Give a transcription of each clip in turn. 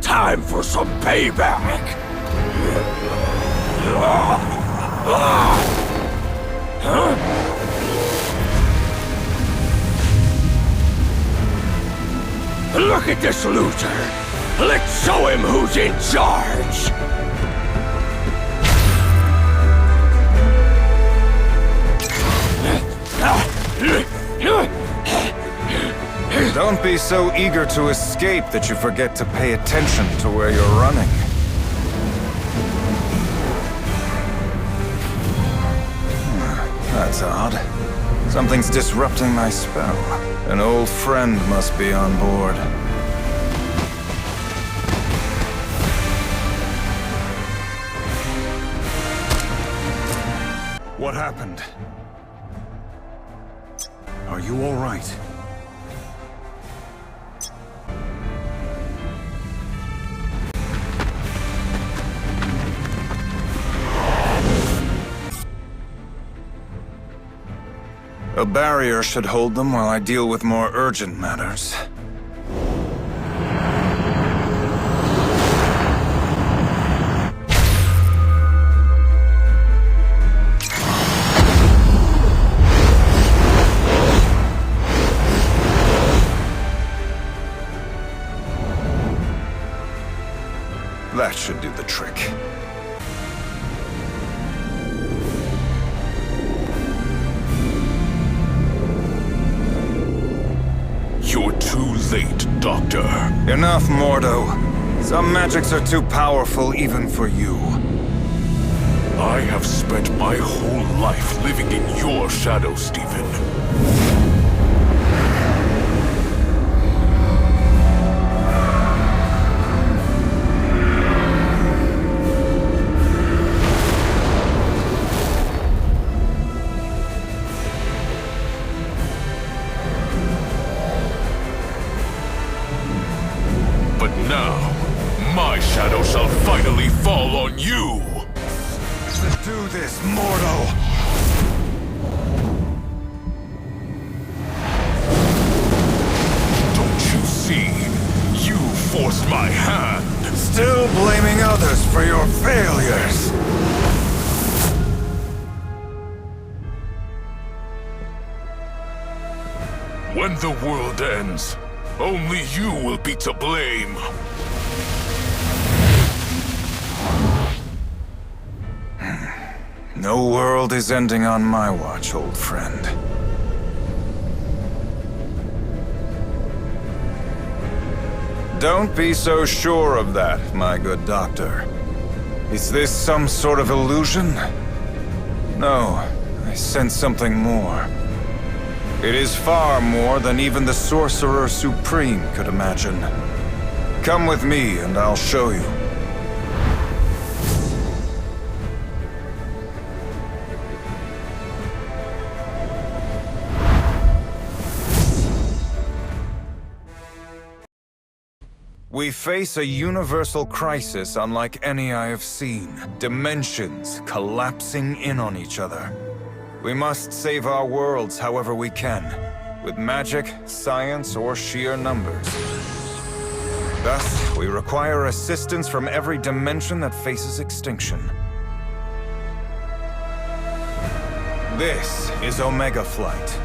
Time for some payback! Look at this looter! Let's show him who's in charge! Don't be so eager to escape that you forget to pay attention to where you're running. That's odd. Something's disrupting my spell. An old friend must be on board. What happened? Are you all right? A barrier should hold them while I deal with more urgent matters. That should do the trick. You're too late, Doctor. Enough, Mordo. Some magics are too powerful even for you. I have spent my whole life living in your shadow, Stephen. But now, my shadow shall finally fall on you! Let's do this, Mordo! Don't you see? You forced my hand! Still blaming others for your failures! When the world ends, only you will be to blame. No world is ending on my watch, old friend. Don't be so sure of that, my good doctor. Is this some sort of illusion? No, I sense something more. It is far more than even the Sorcerer Supreme could imagine. Come with me and I'll show you. We face a universal crisis unlike any I have seen. Dimensions collapsing in on each other. We must save our worlds however we can, with magic, science, or sheer numbers. Thus, we require assistance from every dimension that faces extinction. This is Omega Flight.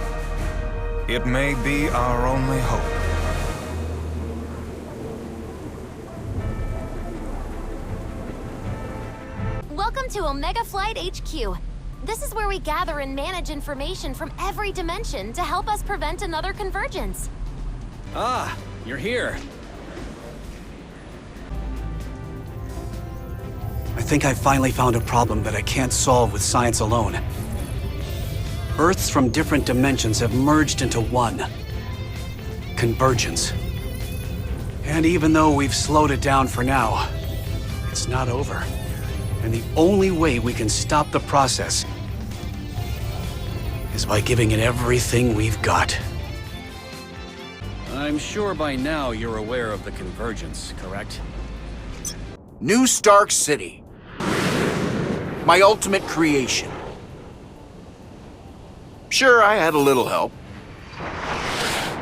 It may be our only hope. Welcome to Omega Flight HQ. This is where we gather and manage information from every dimension to help us prevent another convergence. Ah, you're here. I think I finally found a problem that I can't solve with science alone. Earths from different dimensions have merged into one. Convergence. And even though we've slowed it down for now, it's not over. And the only way we can stop the process is by giving it everything we've got. I'm sure by now you're aware of the convergence, correct? New Stark City. My ultimate creation. Sure, I had a little help.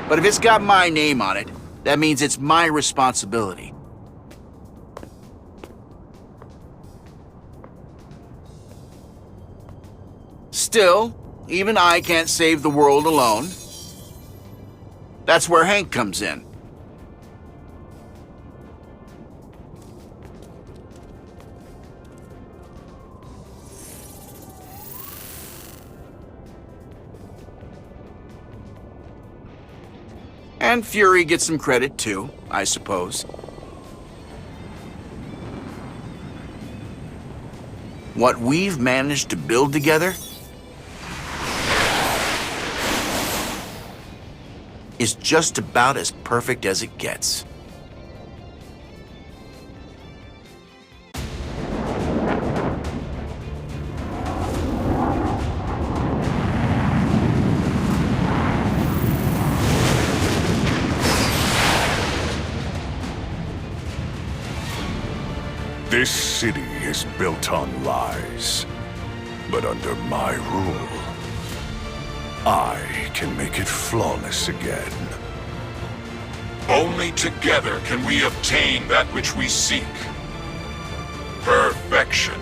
But if it's got my name on it, that means it's my responsibility. Still, even I can't save the world alone. That's where Hank comes in. And Fury gets some credit too, I suppose. What we've managed to build together is just about as perfect as it gets. This city is built on lies. But under my rule, I can make it flawless again. Only together can we obtain that which we seek. Perfection.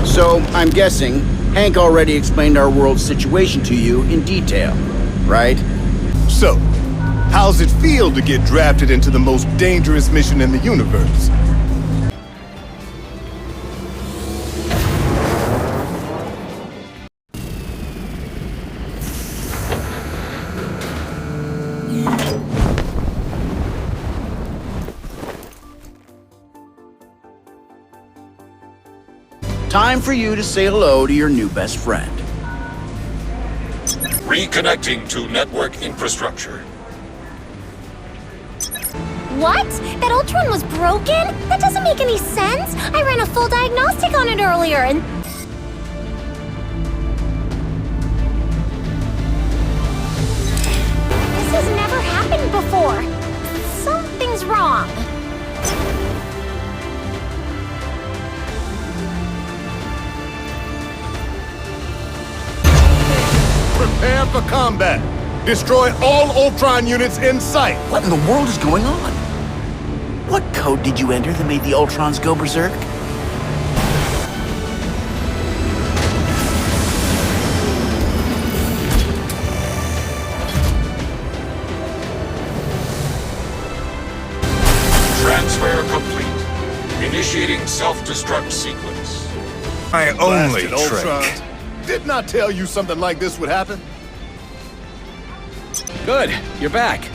So, I'm guessing Hank already explained our world's situation to you in detail, right? So, how's it feel to get drafted into the most dangerous mission in the universe? Time for you to say hello to your new best friend. Reconnecting to network infrastructure. What? That Ultron was broken? That doesn't make any sense. I ran a full diagnostic on it earlier and... This has never happened before. Something's wrong. Prepare for combat. Destroy all Ultron units in sight. What in the world is going on? What code did you enter that made the Ultrons go berserk? Transfer complete. Initiating self-destruct sequence. My only Blasted trick. Ultrons. Didn't I tell you something like this would happen? Good, you're back.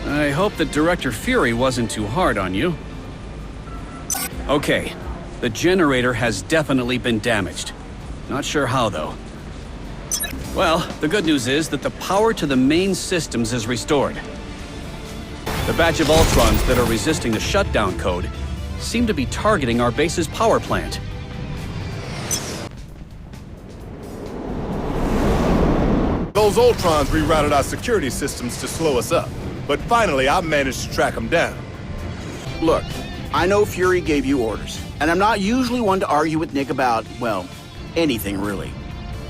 I hope that Director Fury wasn't too hard on you. Okay, the generator has definitely been damaged. Not sure how, though. Well, the good news is that the power to the main systems is restored. The batch of Ultrons that are resisting the shutdown code seem to be targeting our base's power plant. Those Ultrons rerouted our security systems to slow us up. But finally, I managed to track them down. Look, I know Fury gave you orders, and I'm not usually one to argue with Nick about, well, anything really.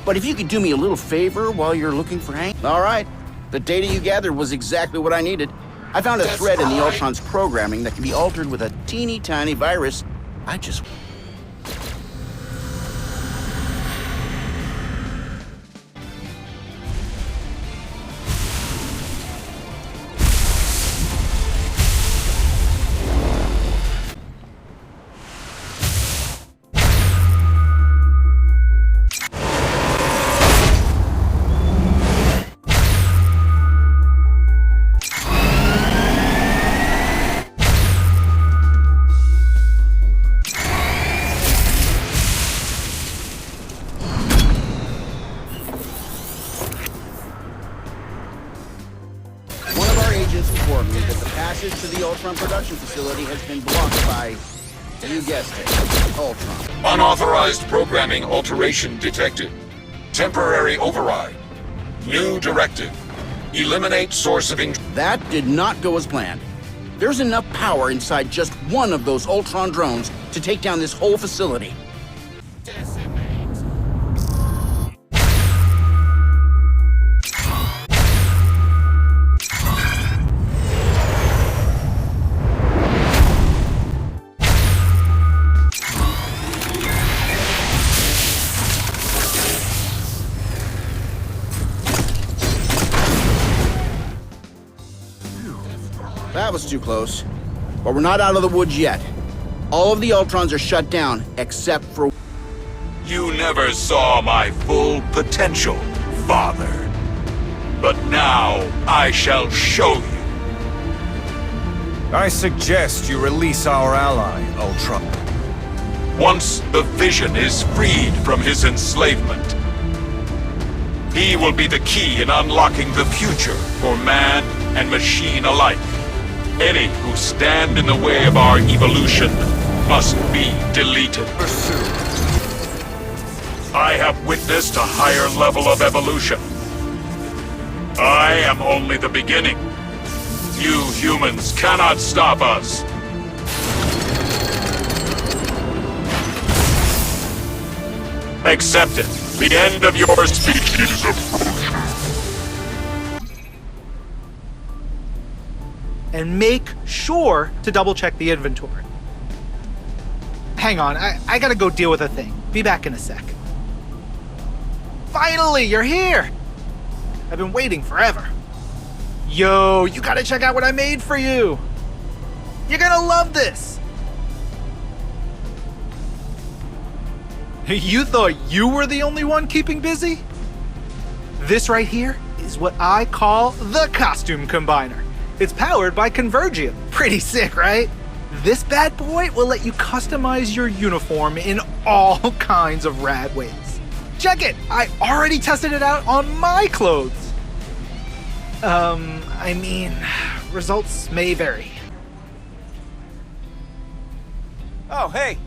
But if you could do me a little favor while you're looking for Hank? All right. The data you gathered was exactly what I needed. I found a thread in the Ultron's programming that can be altered with a teeny tiny virus. I just... informed me that the passage to the Ultron production facility has been blocked by, you guessed it, Ultron. Unauthorized programming alteration detected. Temporary override. New directive. Eliminate source of That did not go as planned. There's enough power inside just one of those Ultron drones to take down this whole facility. That was too close. But we're not out of the woods yet. All of the Ultrons are shut down, except for... You never saw my full potential, Father. But now I shall show you. I suggest you release our ally, Ultron. Once the Vision is freed from his enslavement, he will be the key in unlocking the future for man and machine alike. Any who stand in the way of our evolution must be deleted. I have witnessed a higher level of evolution. I am only the beginning. You humans cannot stop us. Accept it. The end of your species approaches. And make sure to double check the inventory. Hang on, I gotta go deal with a thing. Be back in a sec. Finally, you're here! I've been waiting forever. Yo, you gotta check out what I made for you! You're gonna love this! You thought you were the only one keeping busy? This right here is what I call the Costume Combiner. It's powered by Convergium. Pretty sick, right? This bad boy will let you customize your uniform in all kinds of rad ways. Check it! I already tested it out on my clothes. I mean, results may vary. Oh, hey,